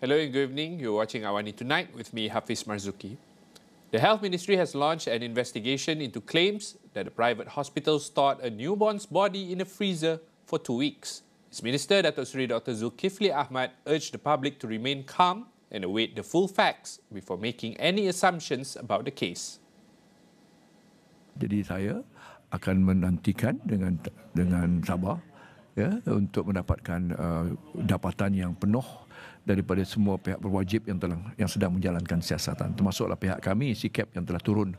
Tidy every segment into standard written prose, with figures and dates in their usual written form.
Hello and good evening. You're watching AWANI Tonight with me, Hafiz Marzukhi. The Health Ministry has launched an investigation into claims that a private hospital stored a newborn's body in a freezer for 2 weeks. Its Minister, Dr. Zulkifli Ahmad, urged the public to remain calm and await the full facts before making any assumptions about the case. Jadi saya akan menantikan dengan sabar ya untuk mendapatkan dapatan yang penuh daripada semua pihak berwajib yang sedang menjalankan siasatan, termasuklah pihak kami SIKAP yang telah turun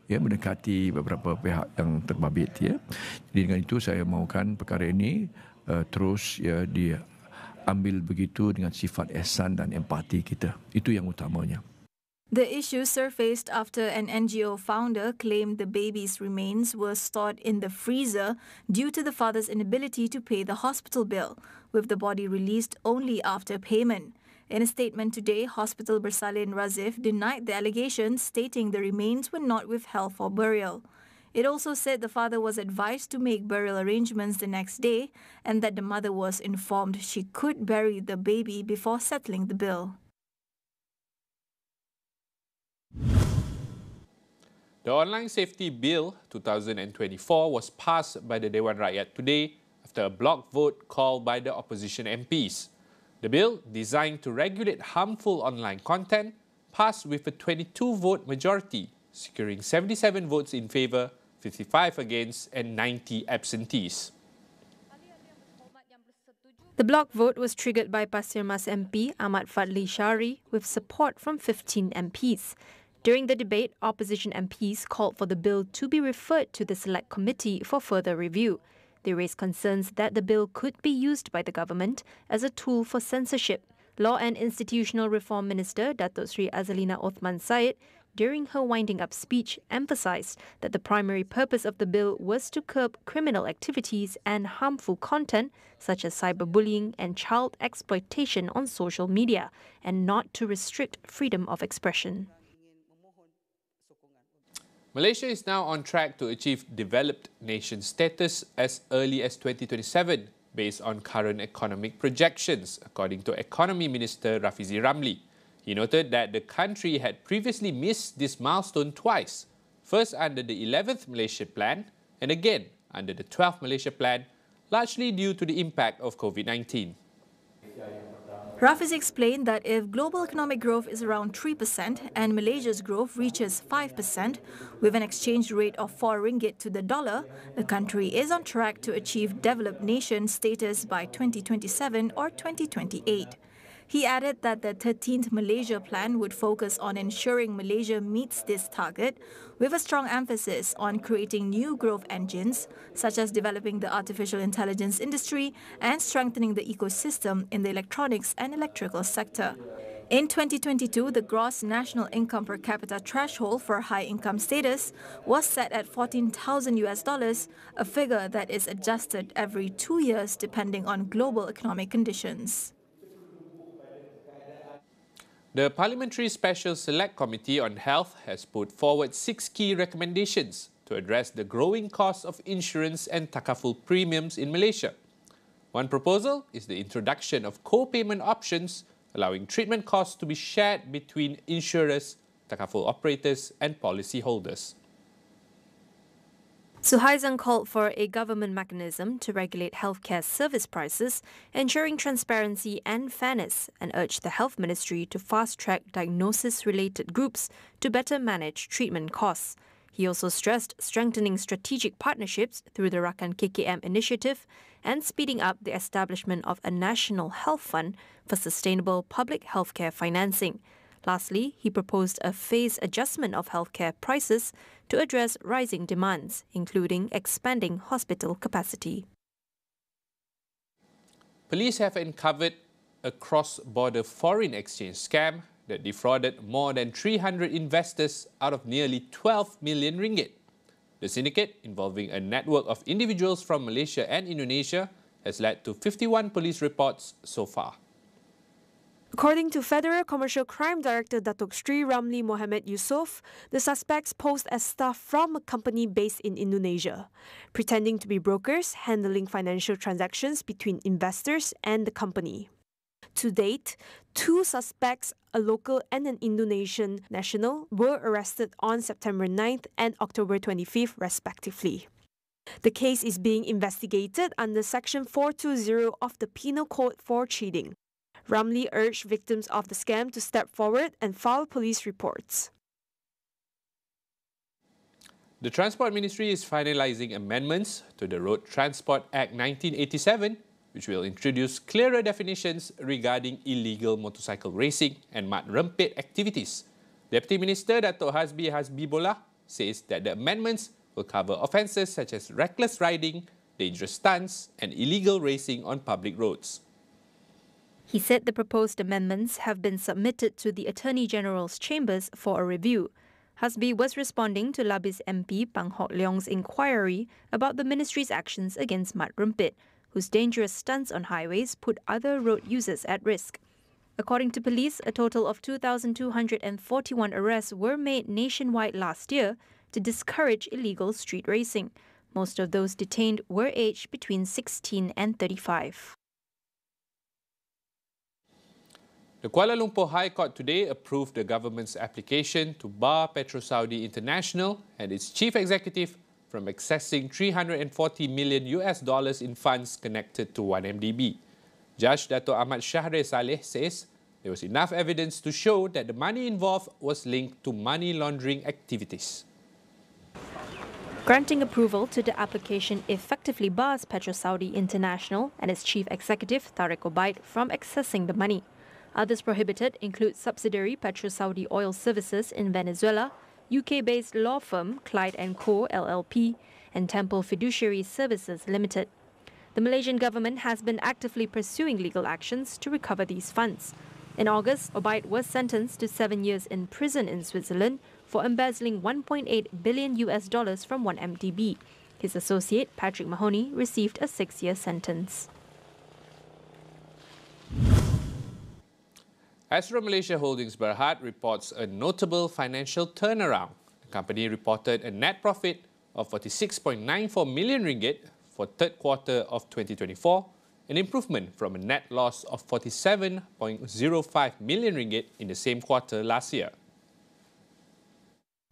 ya mendekati beberapa pihak yang terbabit ya. Jadi dengan itu saya mahukan perkara ini terus ya diambil begitu dengan sifat ihsan dan empati kita. Itu yang utamanya. The issue surfaced after an NGO founder claimed the baby's remains were stored in the freezer due to the father's inability to pay the hospital bill, with the body released only after payment. In a statement today, Hospital Bersalin Razif denied the allegations, stating the remains were not withheld for burial. It also said the father was advised to make burial arrangements the next day and that the mother was informed she could bury the baby before settling the bill. The Online Safety Bill 2024 was passed by the Dewan Rakyat today after a block vote called by the opposition MPs. The bill, designed to regulate harmful online content, passed with a 22-vote majority, securing 77 votes in favour, 55 against and 90 absentees. The block vote was triggered by Pasir Mas MP Ahmad Fadli Shari with support from 15 MPs. During the debate, opposition MPs called for the bill to be referred to the Select Committee for further review. They raised concerns that the bill could be used by the government as a tool for censorship. Law and Institutional Reform Minister Datuk Sri Azalina Othman Said, during her winding-up speech, emphasised that the primary purpose of the bill was to curb criminal activities and harmful content such as cyberbullying and child exploitation on social media, and not to restrict freedom of expression. Malaysia is now on track to achieve developed nation status as early as 2027 based on current economic projections, according to Economy Minister Rafizi Ramli. He noted that the country had previously missed this milestone twice, first under the 11th Malaysia Plan and again under the 12th Malaysia Plan, largely due to the impact of COVID-19. Rafizi explained that if global economic growth is around 3% and Malaysia's growth reaches 5%, with an exchange rate of 4 ringgit to the dollar, the country is on track to achieve developed nation status by 2027 or 2028. He added that the 13th Malaysia Plan would focus on ensuring Malaysia meets this target, with a strong emphasis on creating new growth engines, such as developing the artificial intelligence industry and strengthening the ecosystem in the electronics and electrical sector. In 2022, the gross national income per capita threshold for high-income status was set at $14,000, a figure that is adjusted every 2 years depending on global economic conditions. The Parliamentary Special Select Committee on Health has put forward 6 key recommendations to address the growing cost of insurance and takaful premiums in Malaysia. One proposal is the introduction of co-payment options, allowing treatment costs to be shared between insurers, takaful operators and policyholders. Suhaizan called for a government mechanism to regulate healthcare service prices, ensuring transparency and fairness, and urged the Health Ministry to fast-track diagnosis-related groups to better manage treatment costs. He also stressed strengthening strategic partnerships through the Rakan KKM initiative and speeding up the establishment of a national health fund for sustainable public healthcare financing. Lastly, he proposed a phased adjustment of healthcare prices to address rising demands, including expanding hospital capacity. Police have uncovered a cross-border foreign exchange scam that defrauded more than 300 investors out of nearly 12 million ringgit. The syndicate, involving a network of individuals from Malaysia and Indonesia, has led to 51 police reports so far. According to Federal Commercial Crime Director Datuk Sri Ramli Mohammed Yusof, the suspects posed as staff from a company based in Indonesia, pretending to be brokers handling financial transactions between investors and the company. To date, 2 suspects, a local and an Indonesian national, were arrested on September 9th and October 25th, respectively. The case is being investigated under Section 420 of the Penal Code for cheating. Ramlee urged victims of the scam to step forward and file police reports. The Transport Ministry is finalising amendments to the Road Transport Act 1987, which will introduce clearer definitions regarding illegal motorcycle racing and mat rempit activities. Deputy Minister Datuk Hasbi Hasbibullah says that the amendments will cover offences such as reckless riding, dangerous stunts and illegal racing on public roads. He said the proposed amendments have been submitted to the Attorney General's chambers for a review. Hasbi was responding to Labis MP Pang Hock Leong's inquiry about the ministry's actions against mat rempit, whose dangerous stunts on highways put other road users at risk. According to police, a total of 2,241 arrests were made nationwide last year to discourage illegal street racing. Most of those detained were aged between 16 and 35. The Kuala Lumpur High Court today approved the government's application to bar PetroSaudi International and its chief executive from accessing $340 million in funds connected to 1MDB. Judge Dato' Ahmad Shahre Saleh says there was enough evidence to show that the money involved was linked to money laundering activities. Granting approval to the application effectively bars PetroSaudi International and its chief executive Tariq Obaid from accessing the money. Others prohibited include subsidiary PetroSaudi Oil Services in Venezuela, UK-based law firm Clyde & Co. LLP, and Temple Fiduciary Services Limited. The Malaysian government has been actively pursuing legal actions to recover these funds. In August, Obaid was sentenced to 7 years in prison in Switzerland for embezzling $1.8 billion from 1MDB. His associate, Patrick Mahoney, received a 6-year sentence. Astro Malaysia Holdings Berhad reports a notable financial turnaround. The company reported a net profit of 46.94 million ringgit for third quarter of 2024, an improvement from a net loss of 47.05 million ringgit in the same quarter last year.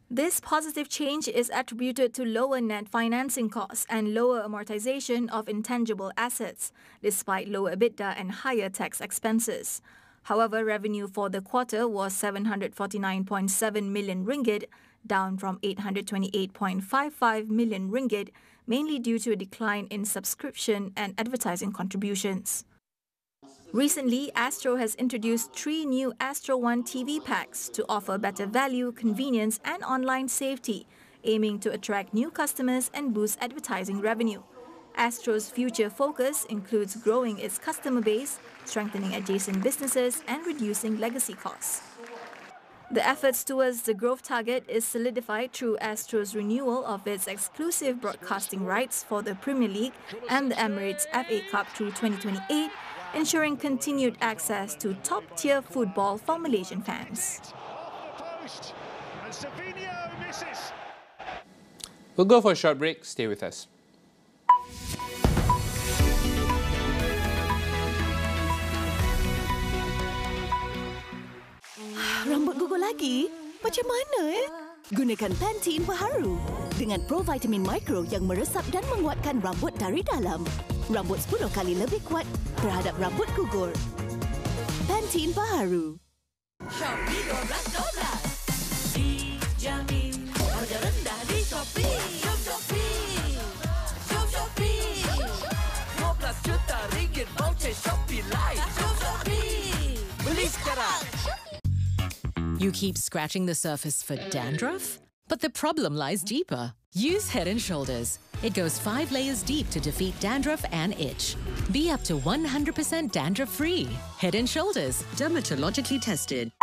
This positive change is attributed to lower net financing costs and lower amortization of intangible assets, despite lower EBITDA and higher tax expenses. However, revenue for the quarter was 749.7 million ringgit, down from 828.55 million ringgit, mainly due to a decline in subscription and advertising contributions. Recently, Astro has introduced 3 new Astro One TV packs to offer better value, convenience and online safety, aiming to attract new customers and boost advertising revenue. Astro's future focus includes growing its customer base, strengthening adjacent businesses and reducing legacy costs. The efforts towards the growth target is solidified through Astro's renewal of its exclusive broadcasting rights for the Premier League and the Emirates FA Cup through 2028, ensuring continued access to top-tier football for Malaysian fans. We'll go for a short break. Stay with us. Rambut gugur lagi? Macam mana Gunakan Pantene Baharu dengan provitamin mikro yang meresap dan menguatkan rambut dari dalam. Rambut 10 kali lebih kuat terhadap rambut gugur. Pantene Baharu. Shopee 12.12 dijamin harga rendah di Shopee. Shopee. Shopee. 12 juta ringgit voucher Shopee Live. Shopee. Beli sekarang. You keep scratching the surface for dandruff? But the problem lies deeper. Use Head & Shoulders. It goes 5 layers deep to defeat dandruff and itch. Be up to 100% dandruff-free. Head & Shoulders, dermatologically tested.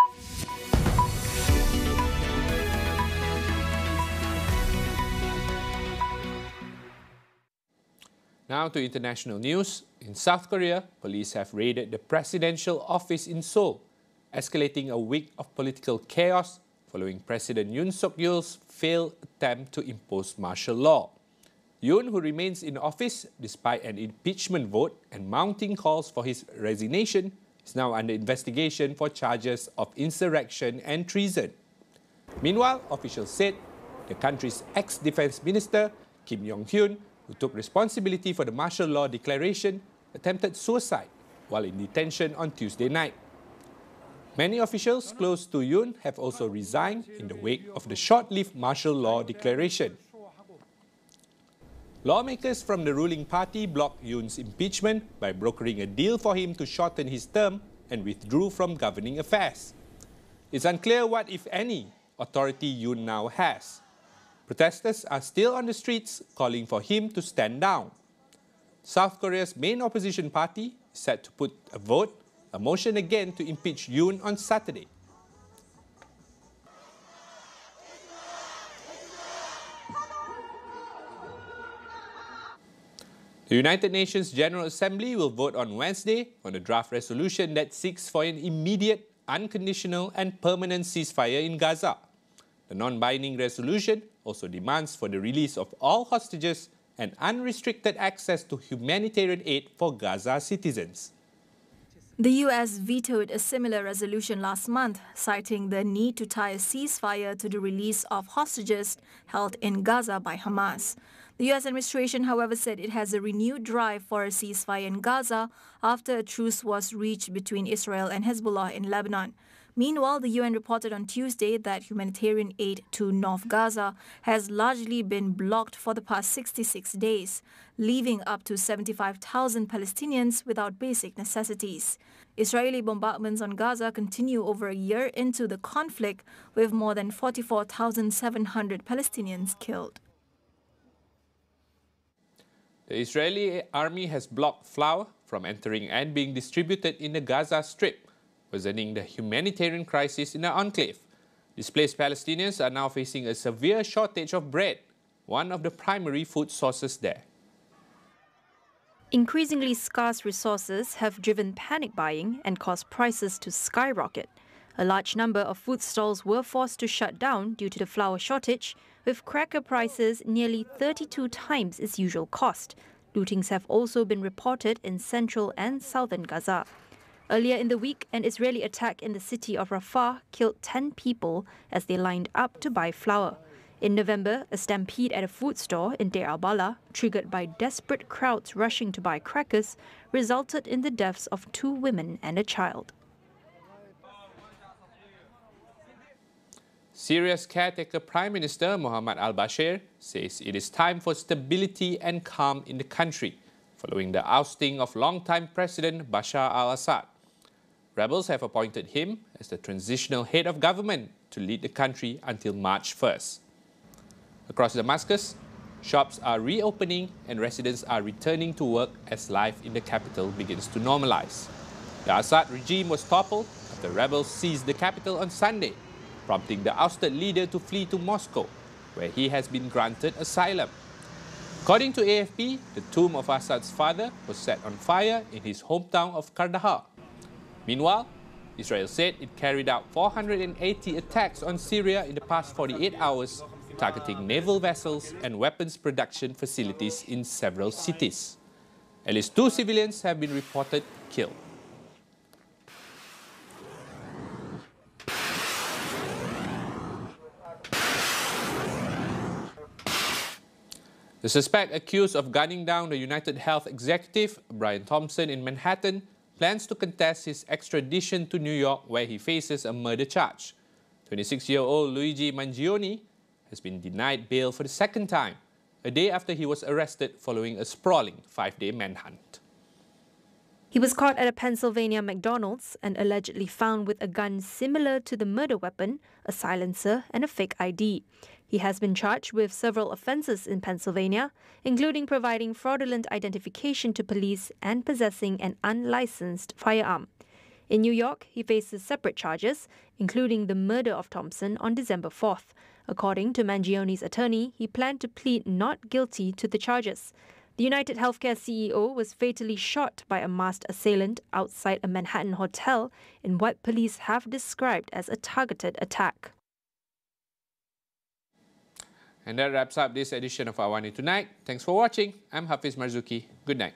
Now to international news. In South Korea, police have raided the presidential office in Seoul, escalating a week of political chaos following President Yoon Suk-yeol's failed attempt to impose martial law. Yoon, who remains in office despite an impeachment vote and mounting calls for his resignation, is now under investigation for charges of insurrection and treason. Meanwhile, officials said the country's ex-defense minister, Kim Yong-hyun, who took responsibility for the martial law declaration, attempted suicide while in detention on Tuesday night. Many officials close to Yoon have also resigned in the wake of the short-lived martial law declaration. Lawmakers from the ruling party blocked Yoon's impeachment by brokering a deal for him to shorten his term and withdrew from governing affairs. It's unclear what, if any, authority Yoon now has. Protesters are still on the streets calling for him to stand down. South Korea's main opposition party is set to put a motion again to impeach Yoon on Saturday. The United Nations General Assembly will vote on Wednesday on a draft resolution that seeks for an immediate, unconditional and permanent ceasefire in Gaza. The non-binding resolution also demands for the release of all hostages and unrestricted access to humanitarian aid for Gaza citizens. The US vetoed a similar resolution last month, citing the need to tie a ceasefire to the release of hostages held in Gaza by Hamas. The US administration, however, said it has a renewed drive for a ceasefire in Gaza after a truce was reached between Israel and Hezbollah in Lebanon. Meanwhile, the UN reported on Tuesday that humanitarian aid to North Gaza has largely been blocked for the past 66 days, leaving up to 75,000 Palestinians without basic necessities. Israeli bombardments on Gaza continue over a year into the conflict, with more than 44,700 Palestinians killed. The Israeli army has blocked flour from entering and being distributed in the Gaza Strip, worsening the humanitarian crisis in the enclave. Displaced Palestinians are now facing a severe shortage of bread, one of the primary food sources there. Increasingly scarce resources have driven panic buying and caused prices to skyrocket. A large number of food stalls were forced to shut down due to the flour shortage, with cracker prices nearly 32 times its usual cost. Lootings have also been reported in central and southern Gaza. Earlier in the week, an Israeli attack in the city of Rafah killed 10 people as they lined up to buy flour. In November, a stampede at a food store in Deir al-Balah, triggered by desperate crowds rushing to buy crackers, resulted in the deaths of 2 women and a child. Syria's caretaker Prime Minister Mohammed al-Bashir says it is time for stability and calm in the country, following the ousting of longtime President Bashar al-Assad. Rebels have appointed him as the transitional head of government to lead the country until March 1st. Across Damascus, shops are reopening and residents are returning to work as life in the capital begins to normalize. The Assad regime was toppled after rebels seized the capital on Sunday, prompting the ousted leader to flee to Moscow, where he has been granted asylum. According to AFP, the tomb of Assad's father was set on fire in his hometown of Kandahar. Meanwhile, Israel said it carried out 480 attacks on Syria in the past 48 hours, targeting naval vessels and weapons production facilities in several cities. At least 2 civilians have been reported killed. The suspect accused of gunning down the United Health executive, Brian Thompson, in Manhattan, plans to contest his extradition to New York, where he faces a murder charge. 26-year-old Luigi Mangione has been denied bail for the second time, a day after he was arrested following a sprawling 5-day manhunt. He was caught at a Pennsylvania McDonald's and allegedly found with a gun similar to the murder weapon, a silencer, and a fake ID. He has been charged with several offences in Pennsylvania, including providing fraudulent identification to police and possessing an unlicensed firearm. In New York, he faces separate charges, including the murder of Thompson on December 4th. According to Mangione's attorney, he planned to plead not guilty to the charges. The United Healthcare CEO was fatally shot by a masked assailant outside a Manhattan hotel in what police have described as a targeted attack. And that wraps up this edition of AWANI Tonight. Thanks for watching. I'm Hafiz Marzukhi. Good night.